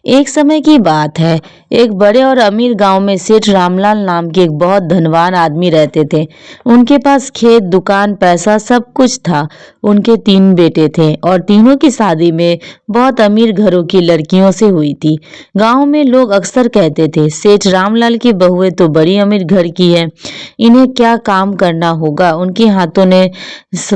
एक समय की बात है। एक बड़े और अमीर गांव में सेठ रामलाल नाम के एक बहुत धनवान आदमी रहते थे। उनके पास खेत, दुकान, पैसा सब कुछ था। उनके 3 बेटे थे और तीनों की शादी में बहुत अमीर घरों की लड़कियों से हुई थी। गांव में लोग अक्सर कहते थे, सेठ रामलाल की बहुएं तो बड़ी अमीर घर की है, इन्हें क्या काम करना होगा, उनके हाथों ने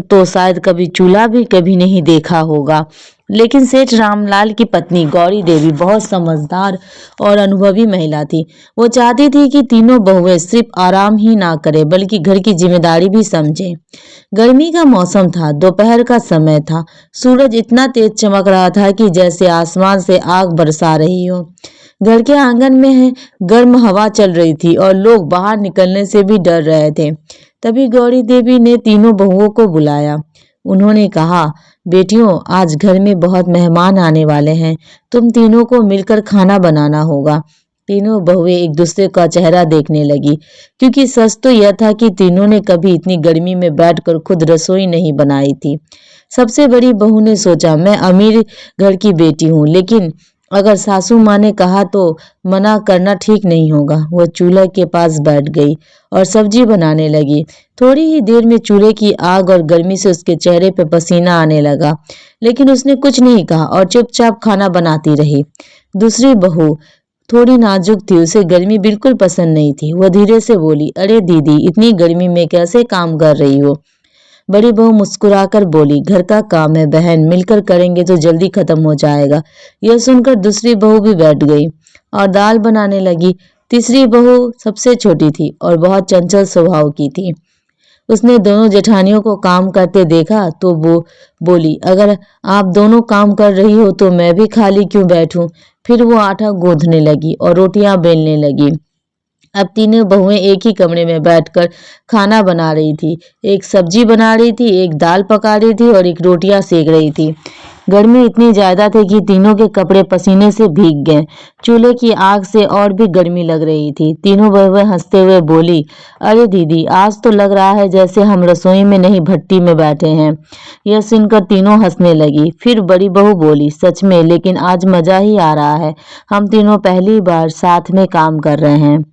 तो शायद कभी चूल्हा भी कभी नहीं देखा होगा। लेकिन सेठ रामलाल की पत्नी गौरी देवी बहुत समझदार और अनुभवी महिला थी। वो चाहती थी कि तीनों बहुएं सिर्फ आराम ही ना करें बल्कि घर की जिम्मेदारी भी समझें। गर्मी का मौसम था, दोपहर का समय था। सूरज इतना तेज चमक रहा था कि जैसे आसमान से आग बरसा रही हो। घर के आंगन में गर्म हवा चल रही थी और लोग बाहर निकलने से भी डर रहे थे। तभी गौरी देवी ने तीनों बहुओं को बुलाया। उन्होंने कहा, बेटियों, आज घर में बहुत मेहमान आने वाले हैं, तुम तीनों को मिलकर खाना बनाना होगा। तीनों बहुएं एक दूसरे का चेहरा देखने लगी, क्योंकि सच तो यह था कि तीनों ने कभी इतनी गर्मी में बैठकर खुद रसोई नहीं बनाई थी। सबसे बड़ी बहू ने सोचा, मैं अमीर घर की बेटी हूँ, लेकिन अगर सासू माँ ने कहा तो मना करना ठीक नहीं होगा। वह चूल्हे के पास बैठ गई और सब्जी बनाने लगी। थोड़ी ही देर में चूल्हे की आग और गर्मी से उसके चेहरे पे पसीना आने लगा, लेकिन उसने कुछ नहीं कहा और चुपचाप खाना बनाती रही। दूसरी बहू थोड़ी नाजुक थी, उसे गर्मी बिल्कुल पसंद नहीं थी। वह धीरे से बोली, अरे दीदी, इतनी गर्मी में कैसे काम कर रही हो? बड़ी बहू मुस्कुराकर बोली, घर का काम है बहन, मिलकर करेंगे तो जल्दी खत्म हो जाएगा। यह सुनकर दूसरी बहू भी बैठ गई और दाल बनाने लगी। तीसरी बहू सबसे छोटी थी और बहुत चंचल स्वभाव की थी। उसने दोनों जेठानियों को काम करते देखा तो वो बोली, अगर आप दोनों काम कर रही हो तो मैं भी खाली क्यों बैठूं? फिर वो आटा गूंथने लगी और रोटियां बेलने लगी। अब तीनों बहुएं एक ही कमरे में बैठकर खाना बना रही थी। एक सब्जी बना रही थी, एक दाल पका रही थी और एक रोटियां सेक रही थी। गर्मी इतनी ज्यादा थी कि तीनों के कपड़े पसीने से भीग गए। चूल्हे की आग से और भी गर्मी लग रही थी। तीनों बहुएं हंसते हुए बोली, अरे दीदी, आज तो लग रहा है जैसे हम रसोई में नहीं भट्टी में बैठे हैं। यह सुनकर तीनों हंसने लगी। फिर बड़ी बहू बोली, सच में, लेकिन आज मजा ही आ रहा है। हम तीनों पहली बार साथ में काम कर रहे हैं।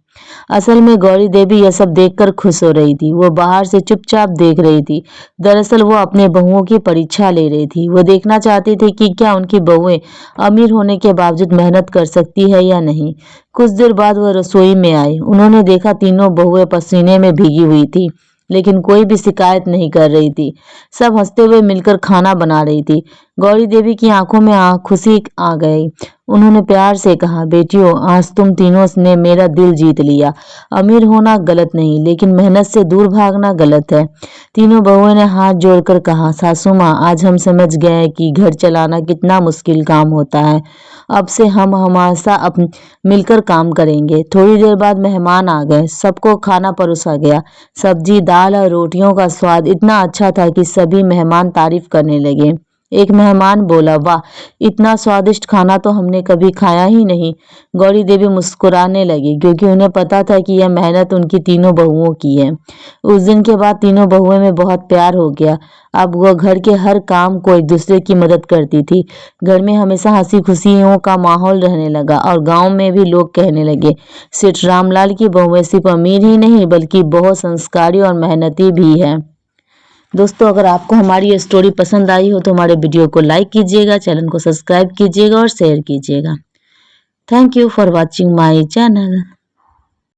असल में गौरी देवी यह सब देखकर खुश हो रही थी। वो बाहर से चुपचाप देख रही थी। दरअसल वो अपने बहुओं की परीक्षा ले रही थी। वो देखना चाहती थी कि क्या उनकी बहुएं अमीर होने के बावजूद मेहनत कर सकती है या नहीं। कुछ देर बाद वह रसोई में आई। उन्होंने देखा तीनों बहुएं पसीने में भीगी हुई थी, लेकिन कोई भी शिकायत नहीं कर रही थी। सब हंसते हुए मिलकर खाना बना रही थी। गौरी देवी की आंखों में खुशी आ गई। उन्होंने प्यार से कहा, बेटियों, आज तुम तीनों ने मेरा दिल जीत लिया। अमीर होना गलत नहीं, लेकिन मेहनत से दूर भागना गलत है। तीनों बहुओं ने हाथ जोड़कर कहा, सासू माँ, आज हम समझ गए हैं कि घर चलाना कितना मुश्किल काम होता है। अब से हम हमेशा मिलकर काम करेंगे। थोड़ी देर बाद मेहमान आ गए। सबको खाना परोसा गया। सब्जी, दाल और रोटियों का स्वाद इतना अच्छा था कि सभी मेहमान तारीफ करने लगे। एक मेहमान बोला, वाह, इतना स्वादिष्ट खाना तो हमने कभी खाया ही नहीं। गौरी देवी मुस्कुराने लगी, क्योंकि उन्हें पता था कि यह मेहनत उनकी तीनों बहुओं की है। उस दिन के बाद तीनों बहुओं में बहुत प्यार हो गया। अब वह घर के हर काम को एक दूसरे की मदद करती थी। घर में हमेशा हंसी खुशियों का माहौल रहने लगा और गांव में भी लोग कहने लगे, सेठ रामलाल की बहुएं सिर्फ अमीर ही नहीं बल्कि बहुत संस्कारी और मेहनती भी है। दोस्तों, अगर आपको हमारी ये स्टोरी पसंद आई हो तो हमारे वीडियो को लाइक कीजिएगा, चैनल को सब्सक्राइब कीजिएगा और शेयर कीजिएगा। Thank you for watching my channel.